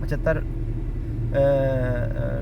75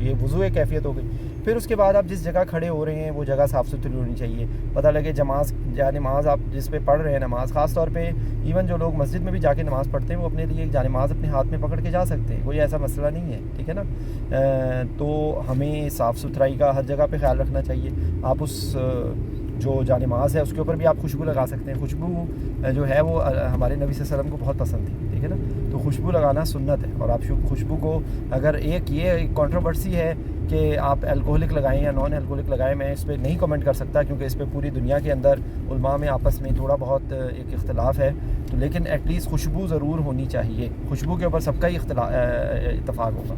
یہ وضو ایک کیفیت ہو گئی. پھر اس کے بعد آپ جس جگہ کھڑے ہو رہے ہیں وہ جگہ صاف ستھری ہونی چاہیے. پتہ لگے نماز آپ جس پہ پڑھ رہے ہیں نماز، خاص طور پہ ایون جو لوگ مسجد میں بھی جا کے نماز پڑھتے ہیں وہ اپنے لیے ایک جانماز اپنے ہاتھ میں پکڑ کے جا سکتے ہیں، کوئی ایسا مسئلہ نہیں ہے، ٹھیک ہے نا. تو ہمیں صاف ستھرائی کا ہر جگہ پہ خیال رکھنا چاہیے. آپ اس جو جانماز ہے اس کے اوپر بھی آپ خوشبو لگا سکتے ہیں. خوشبو جو ہے وہ ہمارے نبی صلی اللہ علیہ وسلم کو بہت پسند تھی، ٹھیک ہے نا. تو خوشبو لگانا سنت ہے. اور آپ خوشبو کو اگر یہ کنٹروورسی ہے کہ آپ الکوہلک لگائیں یا نان الکوہلک لگائیں، میں اس پہ نہیں کمنٹ کر سکتا کیونکہ اس پہ پوری دنیا کے اندر علماء میں آپس میں تھوڑا بہت ایک اختلاف ہے. تو لیکن ایٹ لیسٹ خوشبو ضرور ہونی چاہیے. خوشبو کے اوپر سب کا ہی اتفاق ہوگا.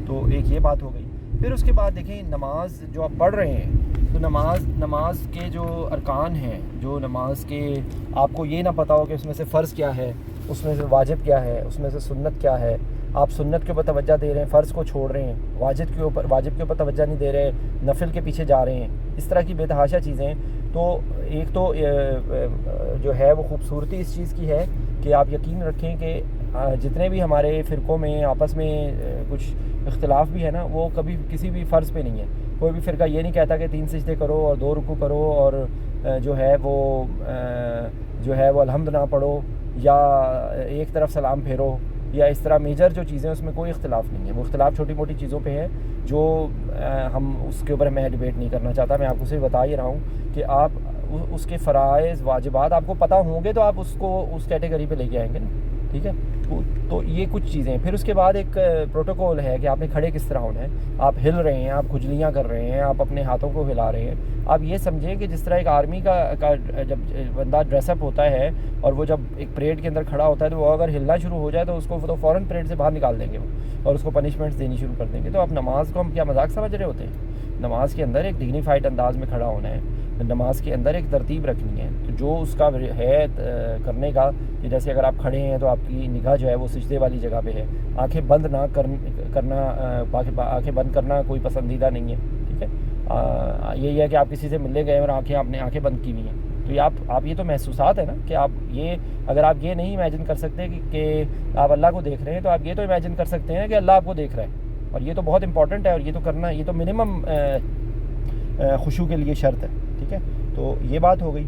تو ایک یہ بات ہو گئی. پھر اس کے بعد دیکھیں نماز جو آپ پڑھ رہے ہیں تو نماز کے جو ارکان ہیں، جو نماز کے آپ کو یہ نہ پتہ ہو کہ اس میں سے فرض کیا ہے، اس میں سے واجب کیا ہے، اس میں سے سنت کیا ہے. آپ سنت کے اوپر توجہ دے رہے ہیں، فرض کو چھوڑ رہے ہیں، واجب کے اوپر توجہ نہیں دے رہے، نفل کے پیچھے جا رہے ہیں، اس طرح کی بے تحاشا چیزیں. تو ایک تو جو ہے وہ خوبصورتی اس چیز کی ہے کہ آپ یقین رکھیں کہ جتنے بھی ہمارے فرقوں میں آپس میں کچھ اختلاف بھی ہے نا، وہ کبھی کسی بھی فرض پہ نہیں ہے. کوئی بھی فرقہ یہ نہیں کہتا کہ 3 سجدے کرو اور 2 رکوع کرو اور جو ہے وہ الحمد نہ پڑھو یا ایک طرف سلام پھیرو یا اس طرح میجر جو چیزیں اس میں کوئی اختلاف نہیں ہے. وہ اختلاف چھوٹی موٹی چیزوں پہ ہے جو ہم اس کے اوپر میں ڈیبیٹ نہیں کرنا چاہتا. میں آپ کو صرف بتا ہی رہا ہوں کہ آپ اس کے فرائض واجبات آپ کو پتہ ہوں گے تو آپ اس کو اس کیٹیگری پہ لے کے آئیں گے نا، ٹھیک ہے. تو یہ کچھ چیزیں. پھر اس کے بعد ایک پروٹوکول ہے کہ آپ نے کھڑے کس طرح ہونا ہے. آپ ہل رہے ہیں، آپ کھجلیاں کر رہے ہیں، آپ اپنے ہاتھوں کو ہلا رہے ہیں. آپ یہ سمجھیں کہ جس طرح ایک آرمی کا جب بندہ ڈریس اپ ہوتا ہے اور وہ جب ایک پریڈ کے اندر کھڑا ہوتا ہے تو وہ اگر ہلنا شروع ہو جائے تو اس کو تو فوراً پریڈ سے باہر نکال دیں گے وہ اور اس کو پنشمنٹس دینی شروع کر دیں گے. تو آپ نماز کو ہم کیا مذاق سمجھ رہے ہوتے ہیں؟ نماز کے اندر ایک ڈگنیفائڈ انداز میں کھڑا ہونا ہے، نماز کے اندر ایک ترتیب رکھنی ہے. تو جو اس کا ہے کرنے کا کہ جیسے اگر آپ کھڑے ہیں تو آپ کی نگاہ جو ہے وہ سجدے والی جگہ پہ ہے. آنکھیں بند نہ کرنا آنکھیں بند کرنا کوئی پسندیدہ نہیں ہے، ٹھیک ہے. یہی ہے کہ آپ کسی سے ملنے گئے اور آپ نے آنکھیں بند کی ہوئی ہیں تو یہ آپ یہ تو محسوسات ہے نا کہ آپ یہ اگر آپ یہ نہیں امیجن کر سکتے کہ آپ اللہ کو دیکھ رہے ہیں تو آپ یہ تو امیجن کر سکتے ہیں کہ اللہ آپ کو دیکھ رہا ہے. اور یہ تو بہت امپورٹنٹ ہے اور یہ تو کرنا، یہ تو منیمم خشوع کے لیے شرط ہے، ٹھیک ہے. تو یہ بات ہو گئی.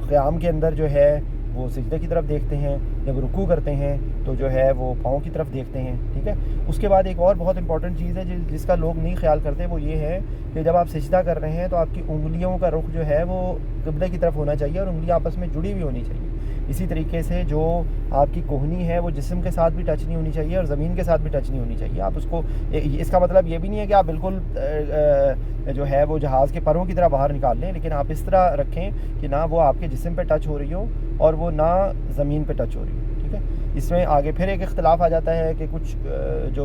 قیام کے اندر جو ہے وہ سجدے کی طرف دیکھتے ہیں، جب رکوع کرتے ہیں تو جو ہے وہ پاؤں کی طرف دیکھتے ہیں، ٹھیک ہے. اس کے بعد ایک اور بہت امپورٹنٹ چیز ہے جس کا لوگ نہیں خیال کرتے، وہ یہ ہے کہ جب آپ سجدہ کر رہے ہیں تو آپ کی انگلیوں کا رخ جو ہے وہ قبلے کی طرف ہونا چاہیے اور انگلیاں آپس میں جڑی ہوئی ہونی چاہیے. اسی طریقے سے جو آپ کی کوہنی ہے وہ جسم کے ساتھ بھی ٹچ نہیں ہونی چاہیے اور زمین کے ساتھ بھی ٹچ نہیں ہونی چاہیے. آپ اس کا مطلب یہ بھی نہیں ہے کہ آپ بالکل جو ہے وہ جہاز کے پروں کی طرح باہر نکال لیں، لیکن آپ اس طرح رکھیں کہ نہ وہ آپ کے جسم پہ ٹچ ہو رہی ہو اور وہ نہ زمین پہ ٹچ ہو رہی ہو، ٹھیک ہے. اس میں آگے پھر ایک اختلاف آ جاتا ہے کہ کچھ جو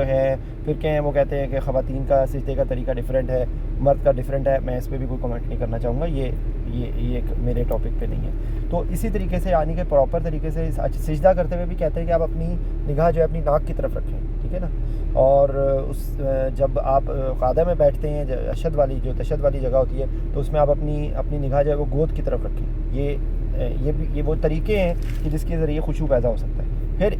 ہے فرقے ہیں وہ کہتے ہیں کہ خواتین کا سجدے کا طریقہ ڈیفرنٹ ہے، مرد کا ڈیفرنٹ ہے. میں اس پہ بھی کوئی کمنٹ نہیں کرنا چاہوں گا، یہ ایک میرے ٹاپک پہ نہیں ہے. تو اسی طریقے سے یعنی کہ پراپر طریقے سے سجدہ کرتے ہوئے بھی کہتے ہیں کہ آپ اپنی نگاہ جو ہے اپنی ناک کی طرف رکھیں، ٹھیک ہے نا. اور جب آپ قاعدہ میں بیٹھتے ہیں تشہد والی جگہ ہوتی ہے تو اس میں آپ اپنی نگاہ جو ہے وہ گود کی طرف رکھیں. یہ وہ طریقے ہیں کہ جس کے ذریعے خشوع پیدا ہو سکتا ہے. پھر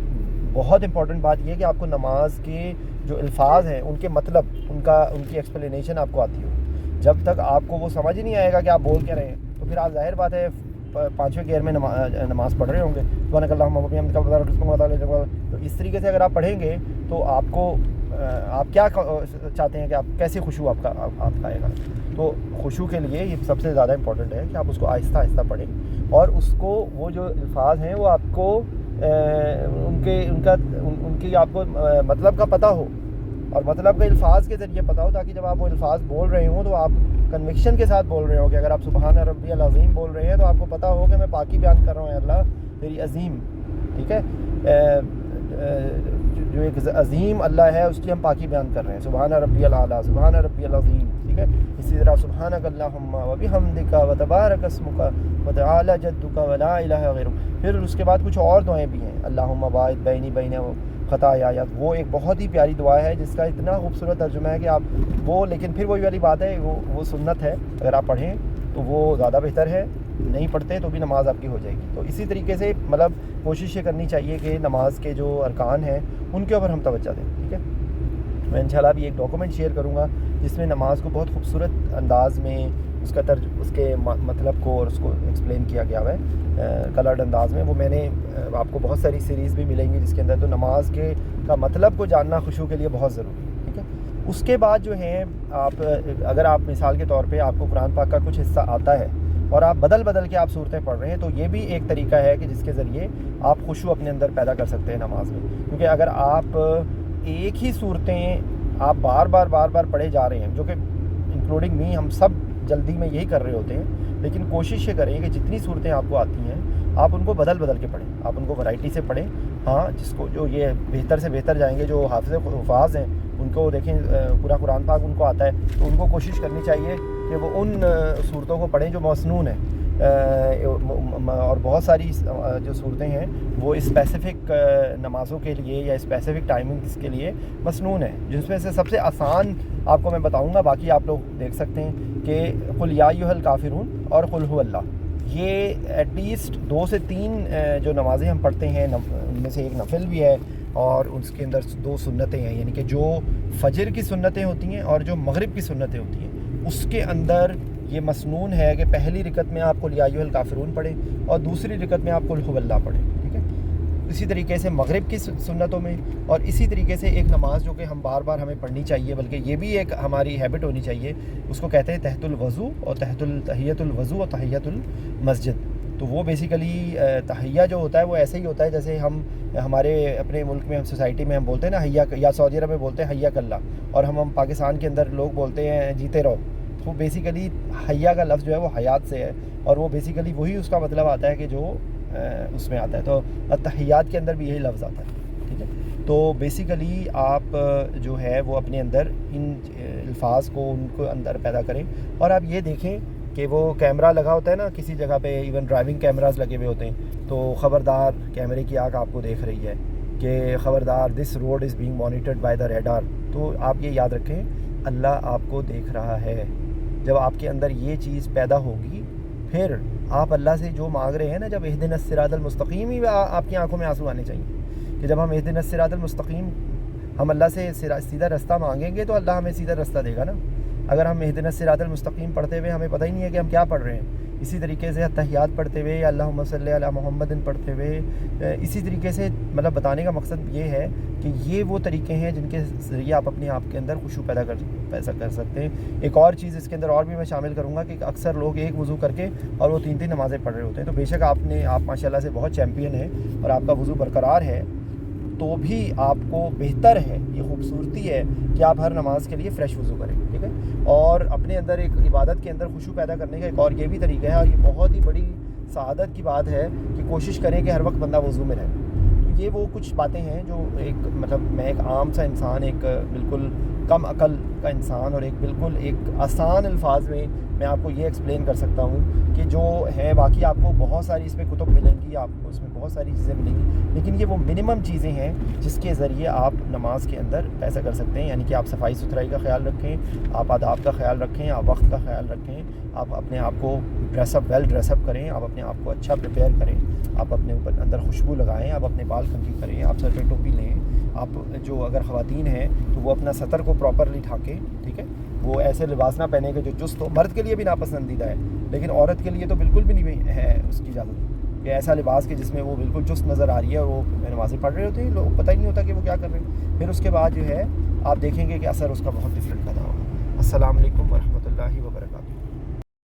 بہت امپورٹنٹ بات یہ ہے کہ آپ کو نماز کے جو الفاظ ہیں ان کے مطلب ان کی ایکسپلینیشن آپ کو آتی ہو. جب تک آپ کو وہ سمجھ ہی نہیں آئے گا کہ آپ بول کیا رہے ہیں تو پھر آپ ظاہر بات ہے 5ویں گیئر میں نماز پڑھ رہے ہوں گے. سبحانک اللہم و بحمدک تو اس طریقے سے اگر آپ پڑھیں گے تو آپ کیا چاہتے ہیں کہ آپ کیسے خشوع آپ کا آئے گا. تو خشوع کے لیے یہ سب سے زیادہ امپورٹنٹ ہے کہ آپ اس کو آہستہ آہستہ پڑھیں اور اس کو وہ جو الفاظ ہیں وہ آپ کو ان کی آپ کو مطلب کا پتہ ہو اور مطلب کا الفاظ کے ذریعے پتہ ہو تاکہ جب آپ وہ الفاظ بول رہے ہوں تو آپ کنوکشن کے ساتھ بول رہے ہوں. کہ اگر آپ سبحان ربی العظیم بول رہے ہیں تو آپ کو پتہ ہو کہ میں پاکی بیان کر رہا ہوں اللہ تیری عظیم، ٹھیک ہے. جو ایک عظیم اللہ ہے اس کی ہم پاکی بیان کر رہے ہیں. سبحان ربی الاعلیٰ، سبحان ربی العظیم، ٹھیک ہے. اسی طرح سبحانک اللہم و بحمدک و تبارک اسمک و تعالی جدک و لا الہ غیرک. پھر اس کے بعد کچھ اور دعائیں بھی ہیں. اللہم باعث بینی بین خطایا، وہ ایک بہت ہی پیاری دعا ہے جس کا اتنا خوبصورت ترجمہ ہے کہ آپ لیکن پھر وہی والی بات ہے وہ سنت ہے. اگر آپ پڑھیں تو وہ زیادہ بہتر ہے، نہیں پڑھتے تو بھی نماز آپ کی ہو جائے گی. تو اسی طریقے سے مطلب کوشش یہ کرنی چاہیے کہ نماز کے جو ارکان ہیں ان کے اوپر ہم توجہ دیں، ٹھیک ہے. میں انشاءاللہ بھی ایک ڈاکومنٹ شیئر کروں گا جس میں نماز کو بہت خوبصورت انداز میں اس کے مطلب کو اور اس کو ایکسپلین کیا گیا ہوا ہے کلرڈ انداز میں. وہ میں نے آپ کو بہت ساری سیریز بھی ملیں گی جس کے اندر. تو نماز کا مطلب کو جاننا خشوع کے لیے بہت ضروری ہے, ٹھیک ہے. اس کے بعد جو ہے اگر آپ مثال کے طور پہ آپ کو قرآن پاک کا کچھ حصہ آتا ہے اور آپ بدل کے آپ صورتیں پڑھ رہے ہیں, تو یہ بھی ایک طریقہ ہے کہ جس کے ذریعے آپ خشوع اپنے اندر پیدا کر سکتے ہیں نماز میں. کیونکہ اگر آپ ایک ہی صورتیں آپ بار بار پڑھے جا رہے ہیں, جو کہ انکلوڈنگ می ہم سب جلدی میں یہی کر رہے ہوتے ہیں, لیکن کوشش یہ کریں کہ جتنی صورتیں آپ کو آتی ہیں آپ ان کو بدل کے پڑھیں, آپ ان کو ورائٹی سے پڑھیں. ہاں, جس کو جو یہ بہتر سے بہتر جائیں گے, جو حفاظ ہیں ان کو دیکھیں پورا قرآن پاک ان کو آتا ہے, تو ان کو کوشش کرنی چاہیے کہ وہ ان صورتوں کو پڑھیں جو مسنون ہیں. اور بہت ساری جو صورتیں ہیں وہ اسپیسیفک نمازوں کے لیے یا اسپیسیفک ٹائمنگز کے لیے مسنون ہیں, جس میں سے سب سے آسان آپ کو میں بتاؤں گا, باقی آپ لوگ دیکھ سکتے ہیں کہ قل یا ایھا الکافرون اور قل ھو اللہ. یہ ایٹ لیسٹ 2 سے 3 جو نمازیں ہم پڑھتے ہیں, ان میں سے ایک نفل بھی ہے اور اس کے اندر 2 سنتیں ہیں, یعنی کہ جو فجر کی سنتیں ہوتی ہیں اور جو مغرب کی سنتیں ہوتی ہیں, اس کے اندر یہ مسنون ہے کہ پہلی رکعت میں آپ قل یا ایھا الکافرون پڑھیں اور دوسری رکعت میں آپ قل ھو اللہ پڑھیں, ٹھیک ہے. اسی طریقے سے مغرب کی سنتوں میں, اور اسی طریقے سے ایک نماز جو کہ ہم بار ہمیں پڑھنی چاہیے, بلکہ یہ بھی ایک ہماری ہیبٹ ہونی چاہیے, اس کو کہتے ہیں تحت الوضو اور تحیۃ الوضو اور تحیۃ المسجد. تو وہ بیسیکلی تحیہ جو ہوتا ہے وہ ایسے ہی ہوتا ہے جیسے ہمارے اپنے ملک میں, ہم سوسائٹی میں ہم بولتے ہیں نا حیا, یا سعودی عرب میں بولتے ہیں حیا کلّہ, اور ہم پاکستان کے اندر لوگ بولتے ہیں جیتے رہو. تو بیسیکلی حیا کا لفظ جو ہے وہ حیات سے ہے, اور وہ بیسیکلی وہی اس کا مطلب آتا ہے کہ جو اس میں آتا ہے. تو تحیات کے اندر بھی یہی لفظ آتا ہے, ٹھیک ہے. تو بیسیکلی آپ جو ہے وہ اپنے اندر ان الفاظ کو ان کو اندر پیدا کریں. اور آپ یہ دیکھیں کہ وہ کیمرہ لگا ہوتا ہے نا کسی جگہ پہ, ایون ڈرائیونگ کیمراز لگے ہوئے ہوتے ہیں, تو خبردار کیمرے کی آنکھ آپ کو دیکھ رہی ہے کہ خبردار this road is being monitored by the radar. تو آپ یہ یاد رکھیں اللہ آپ کو دیکھ رہا ہے. جب آپ کے اندر یہ چیز پیدا ہوگی, پھر آپ اللہ سے جو مانگ رہے ہیں نا, جب اہدنا الصراط المستقیم, ہی آپ کی آنکھوں میں آنسو آنے چاہیے کہ جب ہم اہدنا الصراط المستقیم ہم اللہ سے سیدھا رستہ مانگیں گے تو اللہ ہمیں سیدھا رستہ دے گا نا. اگر ہم اہدنا الصراط المستقیم پڑھتے ہوئے ہمیں پتہ ہی نہیں ہے کہ ہم کیا پڑھ رہے ہیں, اسی طریقے سے تحیات پڑھتے ہوئے یا اللہم صلی علی محمد پڑھتے ہوئے, اسی طریقے سے مطلب بتانے کا مقصد یہ ہے کہ یہ وہ طریقے ہیں جن کے ذریعے آپ اپنے آپ کے اندر خشوع پیدا کر سکتے ہیں. ایک اور چیز اس کے اندر اور بھی میں شامل کروں گا کہ اکثر لوگ ایک وضو کر کے اور وہ 3 نمازیں پڑھ رہے ہوتے ہیں. تو بے شک آپ ماشاءاللہ سے بہت چیمپئن ہیں اور آپ کا وضو برقرار ہے, تو بھی آپ کو بہتر ہے, یہ خوبصورتی ہے کہ آپ ہر نماز کے لیے فریش وضو کریں, ٹھیک ہے. اور اپنے اندر ایک عبادت کے اندر خشوع پیدا کرنے کا ایک اور یہ بھی طریقہ ہے, اور یہ بہت ہی بڑی سعادت کی بات ہے کہ کوشش کریں کہ ہر وقت بندہ وضو میں رہے. تو یہ وہ کچھ باتیں ہیں جو ایک مطلب میں ایک عام سا انسان, ایک بالکل کم عقل کا انسان, اور ایک بالکل ایک آسان الفاظ میں آپ کو یہ ایکسپلین کر سکتا ہوں کہ جو ہے. باقی آپ کو بہت ساری اس میں کتب ملیں گی, آپ کو اس میں بہت ساری چیزیں ملیں گی, لیکن یہ وہ منیمم چیزیں ہیں جس کے ذریعے آپ نماز کے اندر ایسا کر سکتے ہیں. یعنی کہ آپ صفائی ستھرائی کا خیال رکھیں, آپ آداب کا خیال رکھیں, آپ وقت کا خیال رکھیں, آپ اپنے آپ کو ویل ڈریس اپ کریں, آپ اپنے آپ کو اچھا پریپیئر کریں, آپ اپنے اوپر اندر خوشبو لگائیں, آپ اپنے بال کنگھی کریں, آپ سر پہ ٹوپی لیں, آپ جو اگر خواتین ہیں تو وہ اپنا سطر کو پراپرلی ڈھانکیں, ٹھیک ہے. وہ ایسے لباس نہ پہنے کہ جو چست ہو, مرد کے لیے بھی ناپسندیدہ ہے, لیکن عورت کے لیے تو بالکل بھی نہیں ہے اس کی اجازت کہ ایسا لباس کہ جس میں وہ بالکل چست نظر آ رہی ہے اور وہ نمازیں پڑھ رہے ہوتے ہیں, لوگ پتہ ہی نہیں ہوتا کہ وہ کیا کر رہے ہیں. پھر اس کے بعد جو ہے آپ دیکھیں گے کہ اثر اس کا بہت ڈفرینٹ پیدا ہوگا. السلام علیکم ورحمۃ اللہ وبرکاتہ.